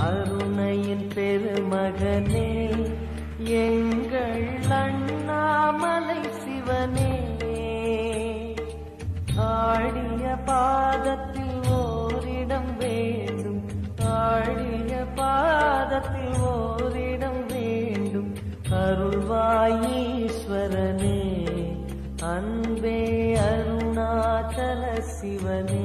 அருணையின் பெருமகனே எங்கள் அண்ணாமலை சிவனே, ஆடிய பாதத்தில் ஓரிடம் வேண்டும், ஆடிய பாதத்தில் ஓரிடம் வேண்டும். அருள்வாயீஸ்வரனே, அன்பே அருணாச்சல சிவனே.